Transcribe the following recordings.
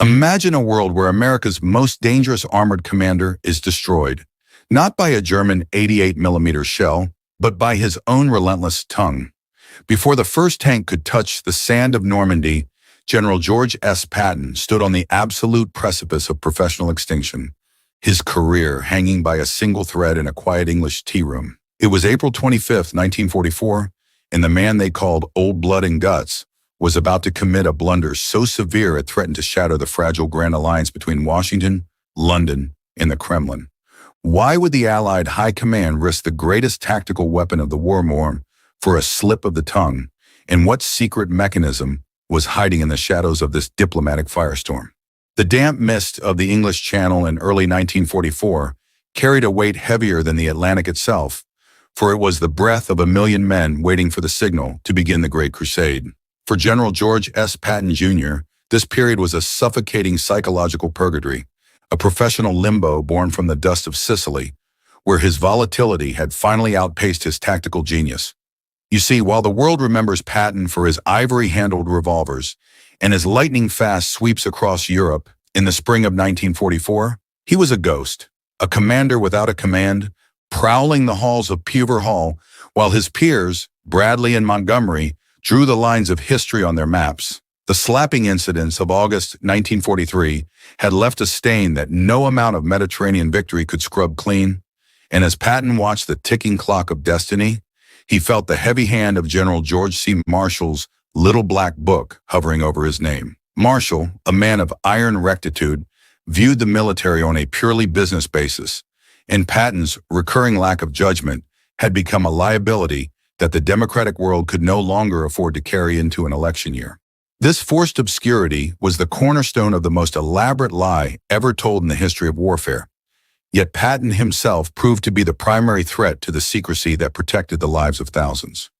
Imagine a world where America's most dangerous armored commander is destroyed, not by a German 88mm shell, but by his own relentless tongue. Before the first tank could touch the sand of Normandy, General George S. Patton stood on the absolute precipice of professional extinction, his career hanging by a single thread in a quiet English tea room. It was April 25, 1944, and the man they called Old Blood and Guts was about to commit a blunder so severe it threatened to shatter the fragile grand alliance between Washington, London, and the Kremlin. Why would the Allied High Command risk the greatest tactical weapon of the war more for a slip of the tongue? And what secret mechanism was hiding in the shadows of this diplomatic firestorm? The damp mist of the English Channel in early 1944 carried a weight heavier than the Atlantic itself, for it was the breath of a million men waiting for the signal to begin the Great Crusade. For General George S. Patton, Jr., this period was a suffocating psychological purgatory, a professional limbo born from the dust of Sicily, where his volatility had finally outpaced his tactical genius. You see, while the world remembers Patton for his ivory-handled revolvers and his lightning-fast sweeps across Europe in the spring of 1944, he was a ghost, a commander without a command, prowling the halls of Puver Hall, while his peers, Bradley and Montgomery, drew the lines of history on their maps. The slapping incidents of August 1943 had left a stain that no amount of Mediterranean victory could scrub clean, and as Patton watched the ticking clock of destiny, he felt the heavy hand of General George C. Marshall's little black book hovering over his name. Marshall, a man of iron rectitude, viewed the military on a purely business basis, and Patton's recurring lack of judgment had become a liability that the democratic world could no longer afford to carry into an election year. This forced obscurity was the cornerstone of the most elaborate lie ever told in the history of warfare. Yet Patton himself proved to be the primary threat to the secrecy that protected the lives of thousands.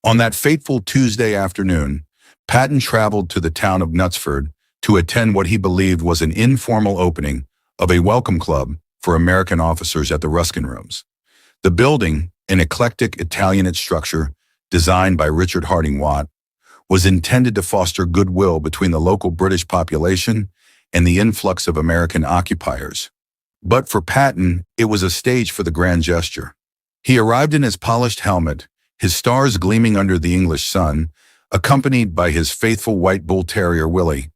On that fateful Tuesday afternoon, Patton traveled to the town of Knutsford to attend what he believed was an informal opening of a welcome club for American officers at the Ruskin Rooms. The building, an eclectic Italianate structure designed by Richard Harding Watt, was intended to foster goodwill between the local British population and the influx of American occupiers. But for Patton, it was a stage for the grand gesture. He arrived in his polished helmet, his stars gleaming under the English sun, accompanied by his faithful white bull terrier Willie,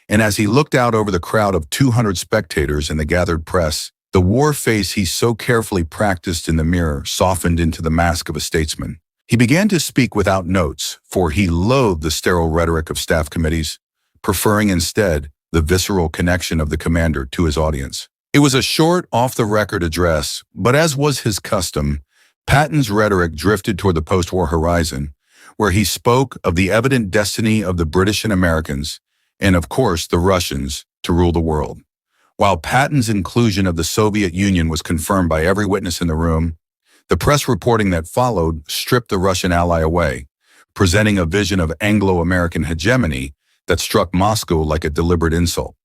and as he looked out over the crowd of 200 spectators and the gathered press, the war face he so carefully practiced in the mirror softened into the mask of a statesman. He began to speak without notes, for he loathed the sterile rhetoric of staff committees, preferring instead the visceral connection of the commander to his audience. It was a short, off-the-record address, but as was his custom, Patton's rhetoric drifted toward the post-war horizon, where he spoke of the evident destiny of the British and Americans, and of course the Russians, to rule the world. While Patton's inclusion of the Soviet Union was confirmed by every witness in the room, the press reporting that followed stripped the Russian ally away, presenting a vision of Anglo-American hegemony that struck Moscow like a deliberate insult.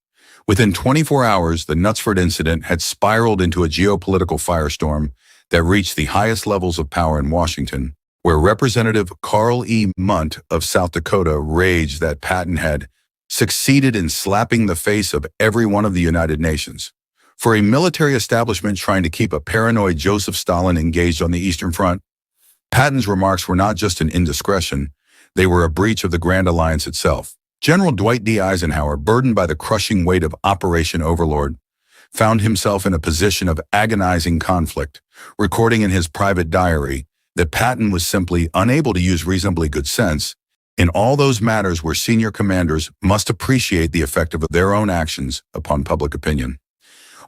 Within 24 hours, the Knutsford incident had spiraled into a geopolitical firestorm that reached the highest levels of power in Washington, where Representative Carl E. Munt of South Dakota raged that Patton had succeeded in slapping the face of every one of the United Nations. For a military establishment trying to keep a paranoid Joseph Stalin engaged on the Eastern Front, Patton's remarks were not just an indiscretion, they were a breach of the Grand Alliance itself. General Dwight D. Eisenhower, burdened by the crushing weight of Operation Overlord, found himself in a position of agonizing conflict, recording in his private diary that Patton was simply unable to use reasonably good sense in all those matters where senior commanders must appreciate the effect of their own actions upon public opinion.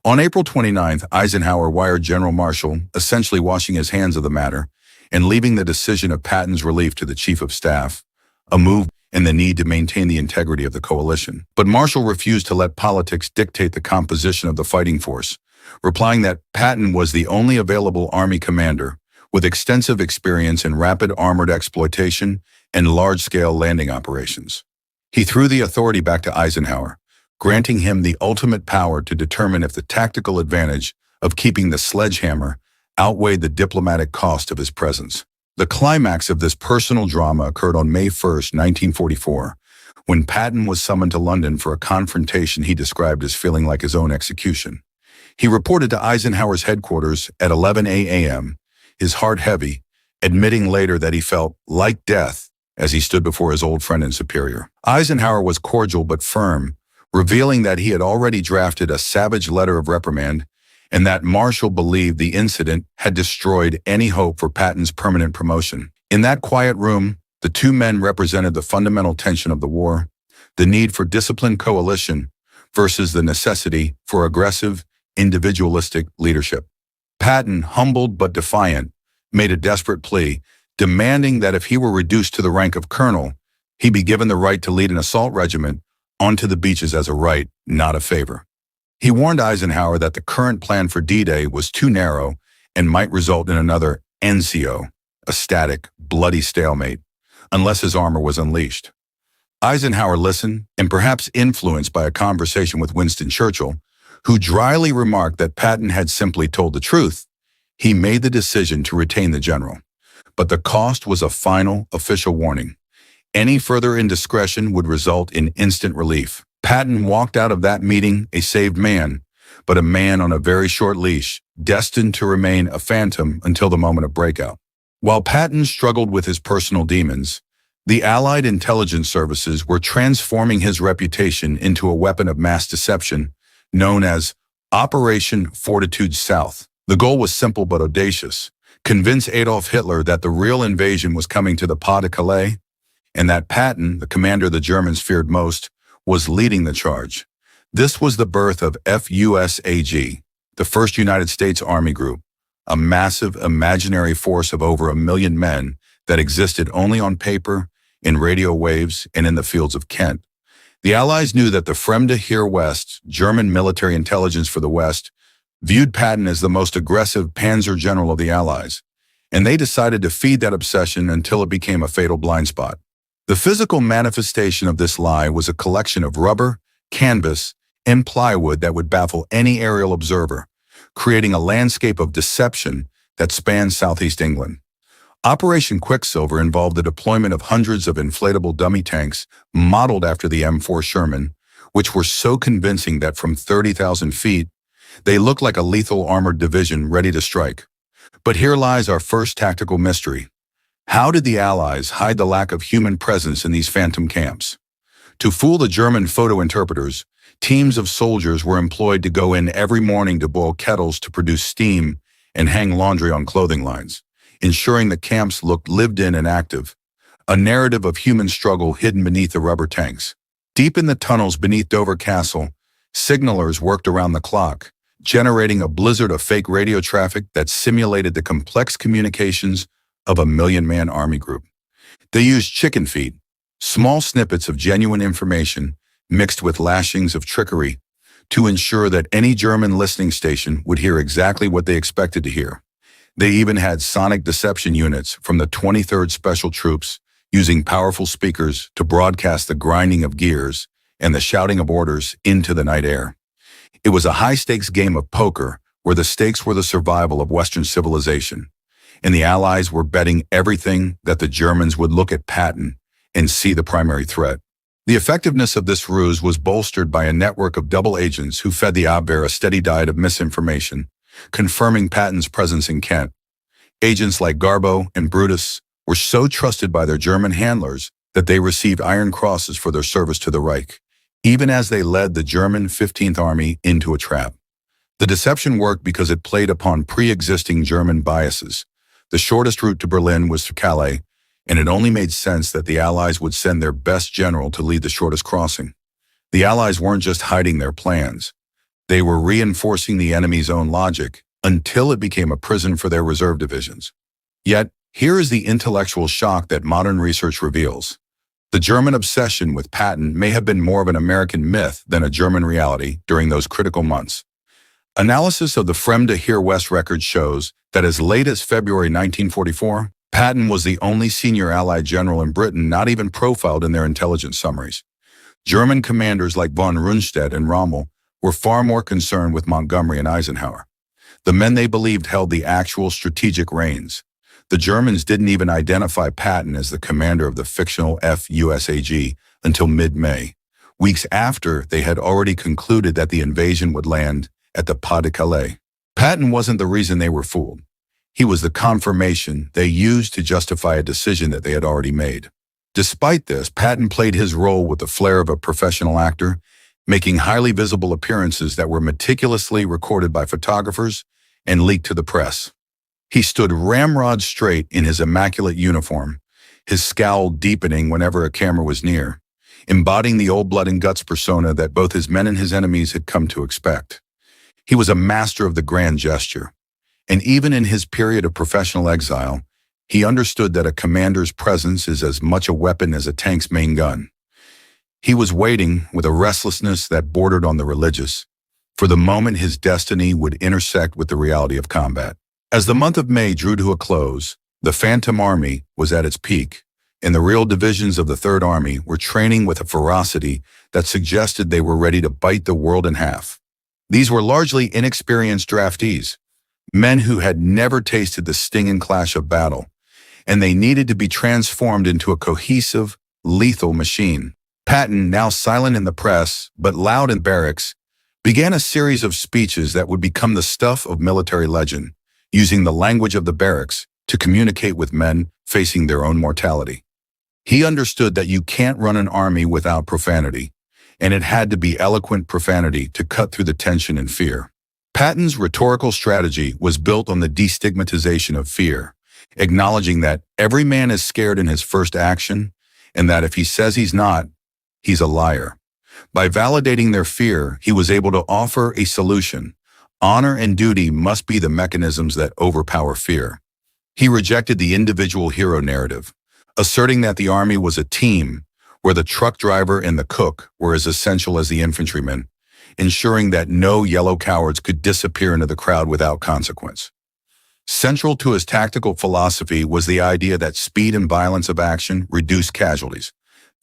On April 29th, Eisenhower wired General Marshall, essentially washing his hands of the matter and leaving the decision of Patton's relief to the Chief of Staff, a move and the need to maintain the integrity of the coalition. But Marshall refused to let politics dictate the composition of the fighting force, replying that Patton was the only available Army commander with extensive experience in rapid armored exploitation and large-scale landing operations. He threw the authority back to Eisenhower, granting him the ultimate power to determine if the tactical advantage of keeping the sledgehammer outweighed the diplomatic cost of his presence. The climax of this personal drama occurred on May 1, 1944, When Patton was summoned to London for a confrontation he described as feeling like his own execution, he reported to Eisenhower's headquarters at 11 a.m., his heart heavy, admitting later that he felt like death as he stood before his old friend and superior. Eisenhower was cordial but firm, revealing that he had already drafted a savage letter of reprimand and that Marshall believed the incident had destroyed any hope for Patton's permanent promotion. In that quiet room, the two men represented the fundamental tension of the war, the need for disciplined coalition versus the necessity for aggressive, individualistic leadership. Patton, humbled but defiant, made a desperate plea, demanding that if he were reduced to the rank of colonel, he be given the right to lead an assault regiment onto the beaches as a right, not a favor. He warned Eisenhower that the current plan for D-Day was too narrow and might result in another NCO, a static, bloody stalemate, unless his armor was unleashed. Eisenhower listened, and perhaps influenced by a conversation with Winston Churchill, who dryly remarked that Patton had simply told the truth, he made the decision to retain the general. But the cost was a final, official warning. Any further indiscretion would result in instant relief. Patton walked out of that meeting a saved man, but a man on a very short leash, destined to remain a phantom until the moment of breakout. While Patton struggled with his personal demons, the Allied intelligence services were transforming his reputation into a weapon of mass deception known as Operation Fortitude South. The goal was simple but audacious: convince Adolf Hitler that the real invasion was coming to the Pas-de-Calais, and that Patton, the commander the Germans feared most, was leading the charge. This was the birth of FUSAG, the First United States Army Group, a massive imaginary force of over 1 million men that existed only on paper, in radio waves, and in the fields of Kent. The Allies knew that the Fremde Heer West, German military intelligence for the West, viewed Patton as the most aggressive panzer general of the Allies, and they decided to feed that obsession until it became a fatal blind spot. The physical manifestation of this lie was a collection of rubber, canvas, and plywood that would baffle any aerial observer, creating a landscape of deception that spanned southeast England. Operation Quicksilver involved the deployment of hundreds of inflatable dummy tanks modeled after the M4 Sherman, which were so convincing that from 30,000 feet, they looked like a lethal armored division ready to strike. But here lies our first tactical mystery. How did the Allies hide the lack of human presence in these phantom camps? To fool the German photo interpreters, teams of soldiers were employed to go in every morning to boil kettles to produce steam and hang laundry on clothing lines, ensuring the camps looked lived in and active, a narrative of human struggle hidden beneath the rubber tanks. Deep in the tunnels beneath Dover Castle, signalers worked around the clock, generating a blizzard of fake radio traffic that simulated the complex communications of a 1 million-man army group. They used chicken feed, small snippets of genuine information mixed with lashings of trickery, to ensure that any German listening station would hear exactly what they expected to hear. They even had sonic deception units from the 23rd Special Troops using powerful speakers to broadcast the grinding of gears and the shouting of orders into the night air. It was a high-stakes game of poker where the stakes were the survival of Western civilization, and the Allies were betting everything that the Germans would look at Patton and see the primary threat. The effectiveness of this ruse was bolstered by a network of double agents who fed the Abwehr a steady diet of misinformation, confirming Patton's presence in Kent. Agents like Garbo and Brutus were so trusted by their German handlers that they received Iron Crosses for their service to the Reich, even as they led the German 15th Army into a trap. The deception worked because it played upon pre-existing German biases. The shortest route to Berlin was through Calais, and it only made sense that the Allies would send their best general to lead the shortest crossing. The Allies weren't just hiding their plans. They were reinforcing the enemy's own logic until it became a prison for their reserve divisions. Yet, here is the intellectual shock that modern research reveals. The German obsession with Patton may have been more of an American myth than a German reality during those critical months. Analysis of the Fremde Heer West record shows that as late as February 1944, Patton was the only senior Allied general in Britain not even profiled in their intelligence summaries. German commanders like von Rundstedt and Rommel were far more concerned with Montgomery and Eisenhower, the men they believed held the actual strategic reins. The Germans didn't even identify Patton as the commander of the fictional FUSAG until mid-May, weeks after they had already concluded that the invasion would land at the Pas-de-Calais. Patton wasn't the reason they were fooled. He was the confirmation they used to justify a decision that they had already made. Despite this, Patton played his role with the flair of a professional actor, making highly visible appearances that were meticulously recorded by photographers and leaked to the press. He stood ramrod straight in his immaculate uniform, his scowl deepening whenever a camera was near, embodying the old blood and guts persona that both his men and his enemies had come to expect. He was a master of the grand gesture, and even in his period of professional exile, he understood that a commander's presence is as much a weapon as a tank's main gun. He was waiting with a restlessness that bordered on the religious, for the moment his destiny would intersect with the reality of combat. As the month of May drew to a close, the Phantom Army was at its peak, and the real divisions of the Third Army were training with a ferocity that suggested they were ready to bite the world in half. These were largely inexperienced draftees, men who had never tasted the sting and clash of battle, and they needed to be transformed into a cohesive, lethal machine. Patton, now silent in the press, but loud in barracks, began a series of speeches that would become the stuff of military legend, using the language of the barracks to communicate with men facing their own mortality. He understood that you can't run an army without profanity, and it had to be eloquent profanity to cut through the tension and fear. Patton's rhetorical strategy was built on the destigmatization of fear, acknowledging that every man is scared in his first action, and that if he says he's not, he's a liar. By validating their fear, he was able to offer a solution. Honor and duty must be the mechanisms that overpower fear. He rejected the individual hero narrative, asserting that the army was a team where the truck driver and the cook were as essential as the infantrymen, ensuring that no yellow cowards could disappear into the crowd without consequence. Central to his tactical philosophy was the idea that speed and violence of action reduce casualties,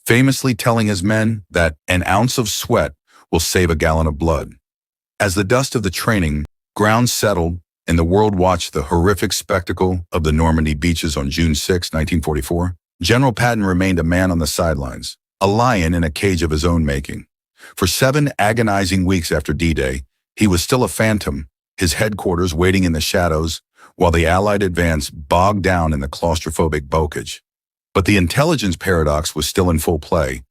famously telling his men that an ounce of sweat will save a gallon of blood. As the dust of the training ground settled and the world watched the horrific spectacle of the Normandy beaches on June 6, 1944, General Patton remained a man on the sidelines, a lion in a cage of his own making. For 7 agonizing weeks after D-Day, he was still a phantom, his headquarters waiting in the shadows while the Allied advance bogged down in the claustrophobic bocage. But the intelligence paradox was still in full play.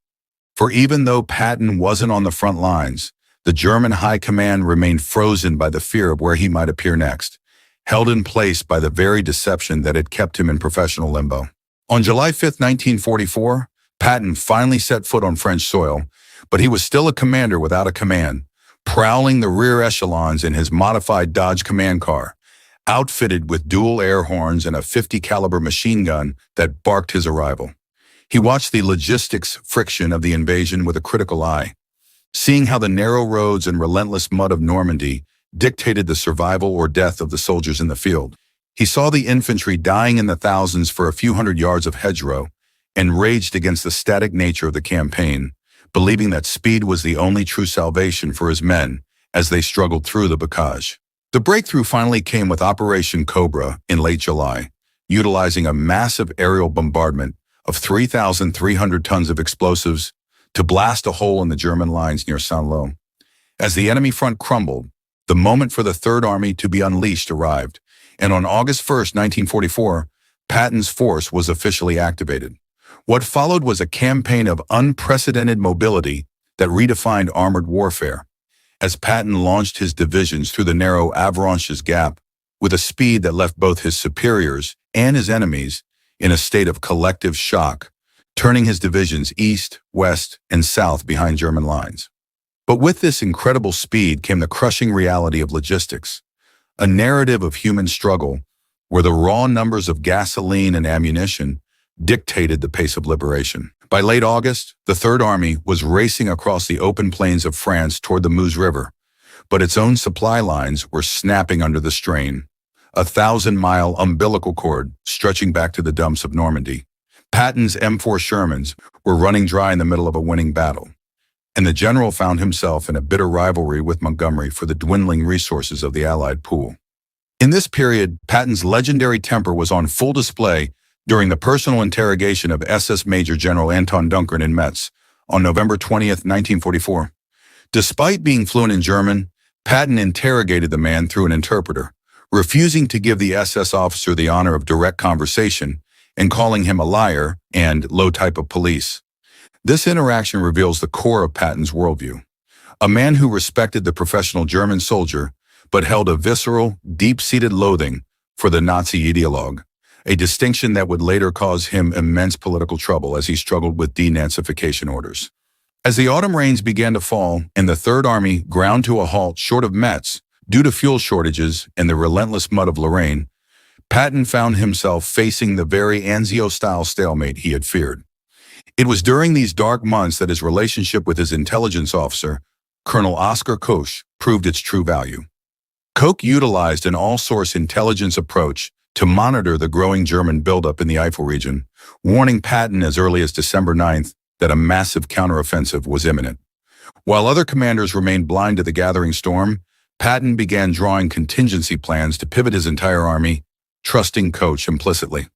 For even though Patton wasn't on the front lines, the German high command remained frozen by the fear of where he might appear next, held in place by the very deception that had kept him in professional limbo. On July 5, 1944, Patton finally set foot on French soil, but he was still a commander without a command, prowling the rear echelons in his modified Dodge command car, outfitted with dual air horns and a .50 caliber machine gun that barked his arrival. He watched the logistics friction of the invasion with a critical eye, seeing how the narrow roads and relentless mud of Normandy dictated the survival or death of the soldiers in the field. He saw the infantry dying in the thousands for a few hundred yards of hedgerow and raged against the static nature of the campaign, believing that speed was the only true salvation for his men as they struggled through the bocage. The breakthrough finally came with Operation Cobra in late July, utilizing a massive aerial bombardment of 3,300 tons of explosives to blast a hole in the German lines near Saint-Lô. As the enemy front crumbled, the moment for the Third Army to be unleashed arrived, and on August 1, 1944, Patton's force was officially activated. What followed was a campaign of unprecedented mobility that redefined armored warfare, as Patton launched his divisions through the narrow Avranches Gap with a speed that left both his superiors and his enemies in a state of collective shock, turning his divisions east, west, and south behind German lines. But with this incredible speed came the crushing reality of logistics, a narrative of human struggle where the raw numbers of gasoline and ammunition dictated the pace of liberation. By late August, the Third Army was racing across the open plains of France toward the Meuse River, but its own supply lines were snapping under the strain, a 1,000-mile umbilical cord stretching back to the dumps of Normandy. Patton's M4 Shermans were running dry in the middle of a winning battle, and the general found himself in a bitter rivalry with Montgomery for the dwindling resources of the Allied pool. In this period, Patton's legendary temper was on full display during the personal interrogation of SS Major General Anton Duncker in Metz on November 20th, 1944. Despite being fluent in German, Patton interrogated the man through an interpreter, refusing to give the SS officer the honor of direct conversation and calling him a liar and low type of police. This interaction reveals the core of Patton's worldview. A man who respected the professional German soldier, but held a visceral, deep-seated loathing for the Nazi ideologue, a distinction that would later cause him immense political trouble as he struggled with denazification orders. As the autumn rains began to fall and the Third Army ground to a halt short of Metz due to fuel shortages and the relentless mud of Lorraine, Patton found himself facing the very Anzio-style stalemate he had feared. It was during these dark months that his relationship with his intelligence officer, Colonel Oskar Koch, proved its true value. Koch utilized an all-source intelligence approach to monitor the growing German buildup in the Eifel region, warning Patton as early as December 9th that a massive counteroffensive was imminent. While other commanders remained blind to the gathering storm, Patton began drawing contingency plans to pivot his entire army, trusting Koch implicitly.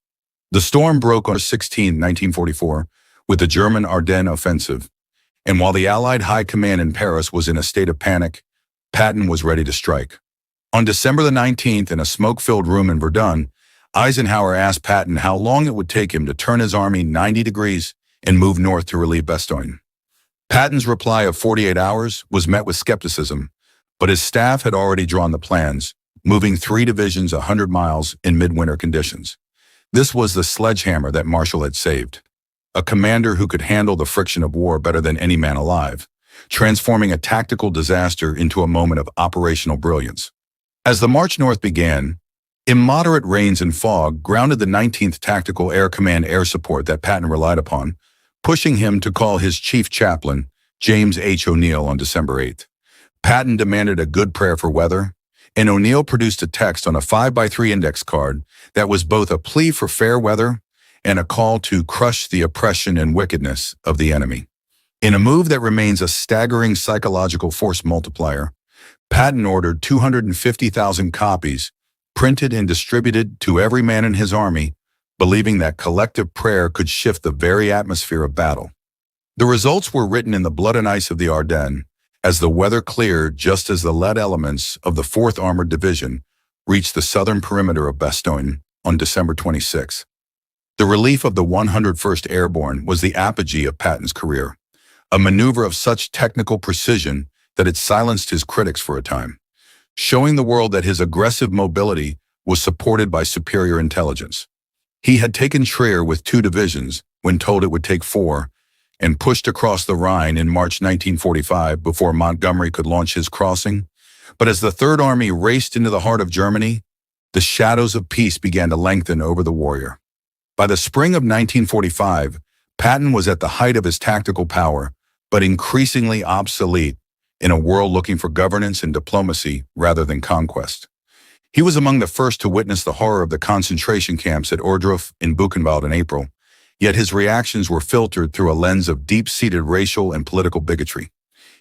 The storm broke on 16, 1944, with the German Ardennes offensive, and while the Allied High Command in Paris was in a state of panic, Patton was ready to strike. On December the 19th, in a smoke-filled room in Verdun, Eisenhower asked Patton how long it would take him to turn his army 90 degrees and move north to relieve Bastogne. Patton's reply of 48 hours was met with skepticism, but his staff had already drawn the plans, moving 3 divisions 100 miles in midwinter conditions. This was the sledgehammer that Marshall had saved, a commander who could handle the friction of war better than any man alive, transforming a tactical disaster into a moment of operational brilliance. As the march north began, immoderate rains and fog grounded the 19th Tactical Air Command air support that Patton relied upon, pushing him to call his chief chaplain, James H. O'Neill, on December 8th. Patton demanded a good prayer for weather, and O'Neill produced a text on a 5x3 index card that was both a plea for fair weather and a call to crush the oppression and wickedness of the enemy. In a move that remains a staggering psychological force multiplier, Patton ordered 250,000 copies printed and distributed to every man in his army, believing that collective prayer could shift the very atmosphere of battle. The results were written in the blood and ice of the Ardennes, as the weather cleared just as the lead elements of the 4th Armored Division reached the southern perimeter of Bastogne on December 26. The relief of the 101st Airborne was the apogee of Patton's career, a maneuver of such technical precision that it silenced his critics for a time, showing the world that his aggressive mobility was supported by superior intelligence. He had taken Trier with 2 divisions when told it would take 4, and pushed across the Rhine in March 1945 before Montgomery could launch his crossing. But as the Third Army raced into the heart of Germany, the shadows of peace began to lengthen over the warrior. By the spring of 1945, Patton was at the height of his tactical power, but increasingly obsolete in a world looking for governance and diplomacy rather than conquest. He was among the first to witness the horror of the concentration camps at Ohrdruf and Buchenwald in April, yet his reactions were filtered through a lens of deep-seated racial and political bigotry.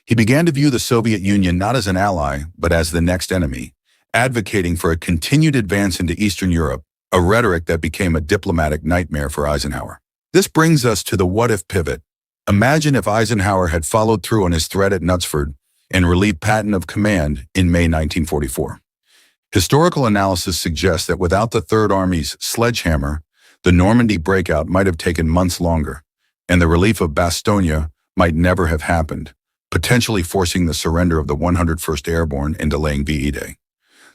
He began to view the Soviet Union not as an ally, but as the next enemy, advocating for a continued advance into Eastern Europe, a rhetoric that became a diplomatic nightmare for Eisenhower. This brings us to the what-if pivot. Imagine if Eisenhower had followed through on his threat at Knutsford and relieved Patton of command in May 1944. Historical analysis suggests that without the Third Army's sledgehammer, the Normandy breakout might have taken months longer, and the relief of Bastogne might never have happened, potentially forcing the surrender of the 101st Airborne and delaying VE Day.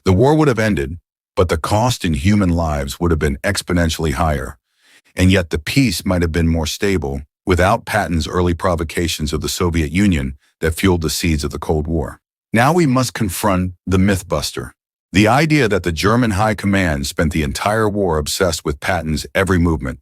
The war would have ended, but the cost in human lives would have been exponentially higher, and yet the peace might have been more stable without Patton's early provocations of the Soviet Union that fueled the seeds of the Cold War. Now we must confront the mythbuster, the idea that the German High Command spent the entire war obsessed with Patton's every movement.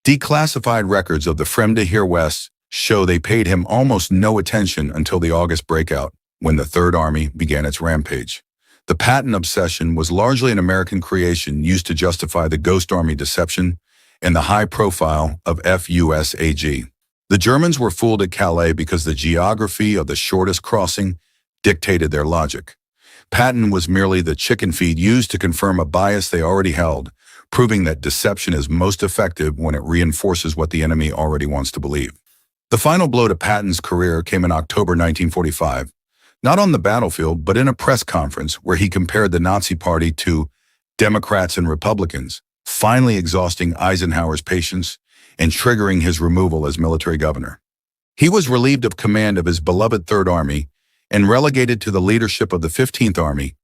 Declassified records of the Fremde Heer West show they paid him almost no attention until the August breakout, when the Third Army began its rampage. The Patton obsession was largely an American creation used to justify the Ghost Army deception and the high profile of FUSAG. The Germans were fooled at Calais because the geography of the shortest crossing dictated their logic. Patton was merely the chicken feed used to confirm a bias they already held, proving that deception is most effective when it reinforces what the enemy already wants to believe. The final blow to Patton's career came in October 1945, not on the battlefield, but in a press conference where he compared the Nazi Party to Democrats and Republicans, finally exhausting Eisenhower's patience and triggering his removal as military governor. He was relieved of command of his beloved Third Army and relegated to the leadership of the 15th Army,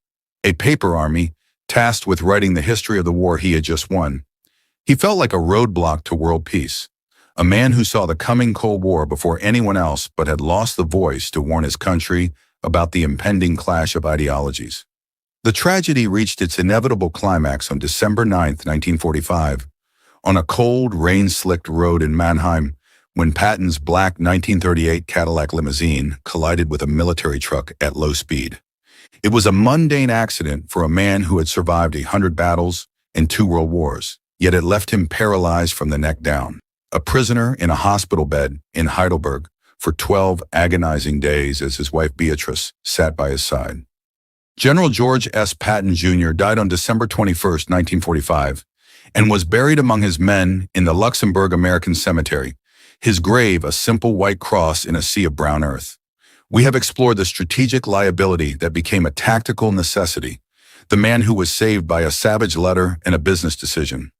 a paper army tasked with writing the history of the war he had just won. He felt like a roadblock to world peace, a man who saw the coming Cold War before anyone else but had lost the voice to warn his country about the impending clash of ideologies. The tragedy reached its inevitable climax on December 9, 1945, on a cold, rain-slicked road in Mannheim when Patton's black 1938 Cadillac limousine collided with a military truck at low speed. It was a mundane accident for a man who had survived 100 battles and 2 world wars, yet it left him paralyzed from the neck down, a prisoner in a hospital bed in Heidelberg for 12 agonizing days as his wife Beatrice sat by his side. General George S. Patton Jr. died on December 21, 1945, and was buried among his men in the Luxembourg American Cemetery, his grave a simple white cross in a sea of brown earth. We have explored the strategic liability that became a tactical necessity, the man who was saved by a savage letter and a business decision.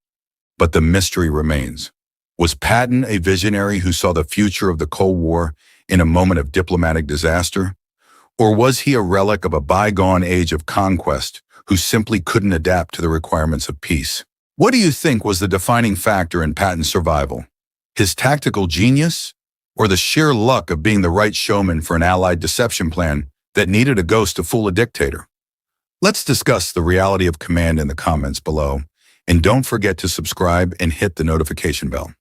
But the mystery remains. Was Patton a visionary who saw the future of the Cold War in a moment of diplomatic disaster? Or was he a relic of a bygone age of conquest who simply couldn't adapt to the requirements of peace? What do you think was the defining factor in Patton's survival? His tactical genius, or the sheer luck of being the right showman for an Allied deception plan that needed a ghost to fool a dictator? Let's discuss the reality of command in the comments below, and don't forget to subscribe and hit the notification bell.